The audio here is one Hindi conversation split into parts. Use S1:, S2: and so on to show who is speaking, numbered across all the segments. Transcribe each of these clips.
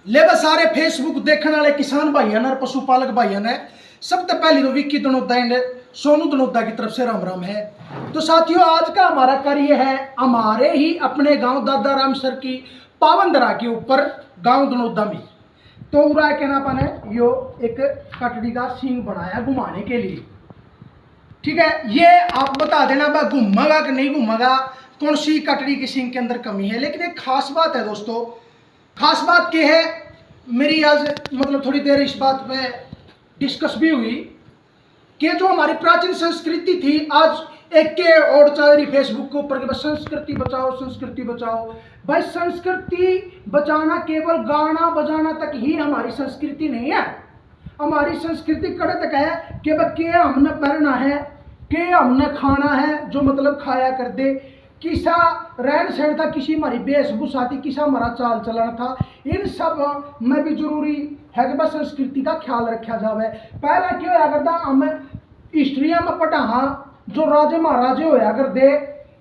S1: ले बस सारे फेसबुक देखने वाले किसान भाइयों ने और पशुपालक भाइयों ने सबसे पहली तो विक्की दनोदा एंड सोनू दनोदा की तरफ से राम राम है। तो साथियों, आज का हमारा कार्य है हमारे ही अपने गांव दादा राम सर की पावनदरा के ऊपर गांव दनोदा में। तो उरा के ना पाने यो एक कटड़ी का सींग बनाया घुमाने के लिए। ठीक है, ये आप बता देना बा घूमेगा कि नहीं घूमेगा, कौन सी कटड़ी की सींग के अंदर कमी है। लेकिन एक खास बात है दोस्तों, खास बात क्या है, मेरी आज मतलब थोड़ी देर इस बात पे डिस्कस भी हुई कि जो हमारी प्राचीन संस्कृति थी, आज एक के और चल रही फेसबुक के ऊपर कि बस संस्कृति बचाओ संस्कृति बचाओ। भाई संस्कृति बचाना केवल गाना बजाना तक ही हमारी संस्कृति नहीं है। हमारी संस्कृति कड़े तक है कि भाई के हमने पहनना है, के हमने खाना है, जो मतलब खाया कर दे, किसा रहन सहन था, किसी हमारी वेशभूषा थी, किसा हमारा चाल चलन था। इन सब में भी जरूरी है कि बस संस्कृति का ख्याल रखा जाए। पहला क्या होया करता, हम हिस्ट्री में पढ़ा हाँ, जो राजे महाराजे होया करते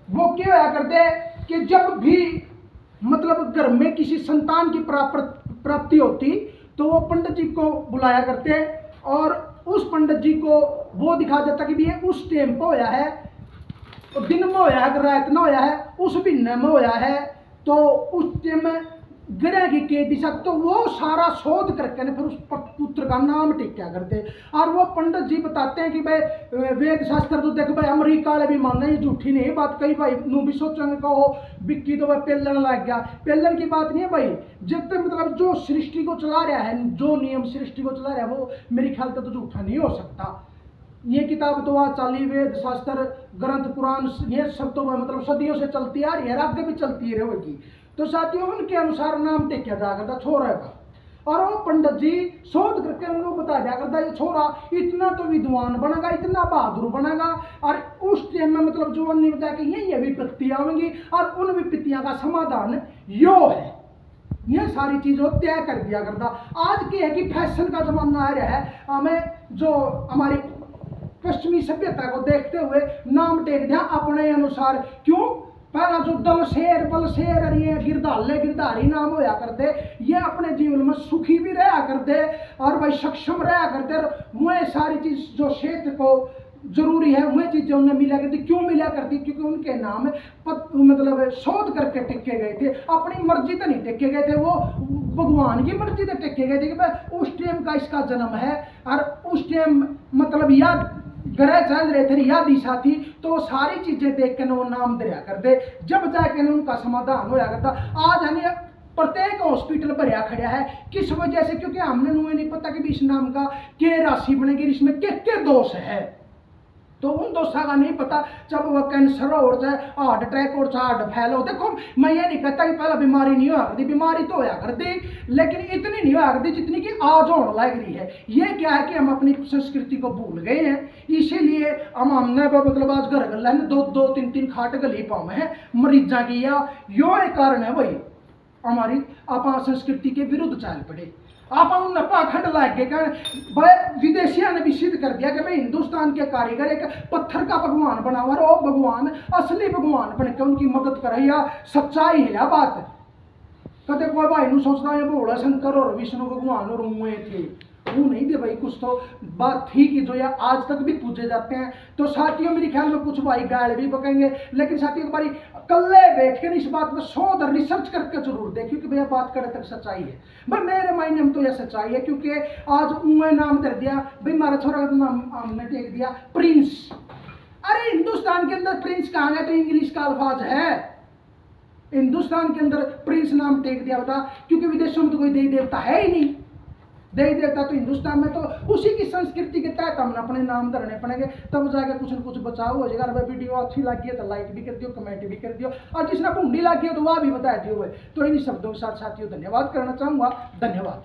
S1: वो क्या होया करते कि जब भी मतलब घर में किसी संतान की प्राप्ति होती तो वो पंडित जी को बुलाया करते और उस पंडित जी को वो दिखा देता कि ये उस टाइम पर होया है, दिन में होया है, रात में होया है, उस महीने में होया है, तो उस टाइम ग्रह की दिशा, तो वो सारा शोध करके फिर उस पुत्र का नाम टिका करते। और वो पंडित जी बताते हैं कि भाई वेद शास्त्र तो देख भाई अमरीका वाले भी मानना, ये झूठी नहीं बात, कई भाई नू भी सोचेंगे कहो बिक्की तो भाई पेलन लग गया। पेलन की बात नहीं है भाई, जब तक मतलब जो सृष्टि को चला रहा है, जो नियम सृष्टि को चला रहा है, वो मेरे ख्याल से तो झूठा नहीं हो सकता। ये किताब तो आज चाली वेद शास्त्र ग्रंथ पुराण ये सब तो मतलब सदियों से चलती आ रही है, आगे भी चलती रहेगी। तो साथियों, उनके अनुसार नाम टेक्या जा करता छोरा का, और वो पंडित जी शोध करके उनको बता दिया करता ये छोरा इतना तो विद्वान बनेगा, इतना बहादुर बनेगा, और उस टाइम में मतलब जो अन्य बता के ये विपत्तियां आएंगी और उन विपत्तियों का समाधान यो है। ये सारी चीजों तय कर दिया करता। आज की है कि फैशन का जमाना आ रहा है, हमें जो हमारी पश्चिमी सभ्यता को देखते हुए नाम टेक दिया अपने अनुसार। क्यों? पहला जो दल शेर बल शेर और ये गिरधाले गिरधारी नाम होया करते, ये अपने जीवन में सुखी भी रहा करते और भाई सक्षम रहा करते। वह सारी चीज जो क्षेत्र को जरूरी है वह चीजें उन्हें मिला करती। क्यों मिला करती? क्योंकि उनके नाम मतलब शोध करके टिके गए थे, अपनी मर्जी तो नहीं टिके गए थे, वो भगवान की मर्जी से टिके गए थे कि भाई उस टाइम का इसका जन्म है और उस टाइम मतलब याद ग्रह चल रहे थे या दिशा थी, तो वो सारी चीजें देख के वो नाम दिया करते, जब जाके उनका समाधान होया करता। आज हमें प्रत्येक हॉस्पिटल भरिया खड़ा है, किस वजह से? क्योंकि हमने नहीं पता कि इस नाम का क्या राशि बनेगी, इसमें क्या दोष है, तो उन दोषों का नहीं पता। जब वह कैंसर हो जाए, हार्ट अटैक हो जाए, हार्ट फेल हो, देखो मैं ये नहीं कहता कि पहला बीमारी नहीं होया करती, बीमारी तो होया करती, लेकिन इतनी नहीं होया करती जितनी कि आज होने लग रही है। ये क्या है कि हम अपनी संस्कृति को भूल गए हैं, इसीलिए हमने मतलब आज घर गल दो तीन खाट गली पावे हैं मरीजा की, या यो एक कारण है भाई हमारी आप संस्कृति के विरुद्ध चाल पड़े। आप पाखंड लाग गए, विदेशियों ने भी सिद्ध कर दिया कि भाई हिंदुस्तान के कारीगर एक पत्थर का भगवान बना हुआ, और वो भगवान असली भगवान बन के उनकी मदद करे, या सच्चाई है या बात। कदे कोई भाई नू सोचता है भोला शंकर और विष्णु भगवान और मुए थे, वो नहीं थे भाई, कुछ तो बात थी कि जो या आज तक भी पूजे जाते हैं। तो साथियों, मेरे ख्याल में कुछ भाई गाल भी बकेंगे, लेकिन साथियों बारी कल्ले बैठ कर इस बात में शोध और रिसर्च करके जरूर देखिए कि भैया बात करे तक सच्चाई है। भाई मेरे मायने में तो यह सच्चाई है, क्योंकि आज उन्हें नाम कर दिया भाई, हमारा छोरा का नाम हमने टेक दिया प्रिंस। अरे हिंदुस्तान के अंदर प्रिंस कहाँ गया? तो इंग्लिश का अल्फाज है, हिंदुस्तान के अंदर प्रिंस नाम टेक दिया बता, क्योंकि विदेशों में तो कोई देवी देवता है ही नहीं। देवी देवता तो हिंदुस्तान में, तो उसी की संस्कृति के तहत हमने अपने नाम धरने पड़ेंगे, तब जाकर कुछ न कुछ बचाव हो जाएगा। अगर वीडियो अच्छी लगी है तो लाइक भी कर दियो, कमेंट भी कर दियो, और जिसने भूंडी लगी हो तो वह भी बता दियो। तो इन शब्दों के साथ साथियों धन्यवाद करना चाहूंगा। धन्यवाद।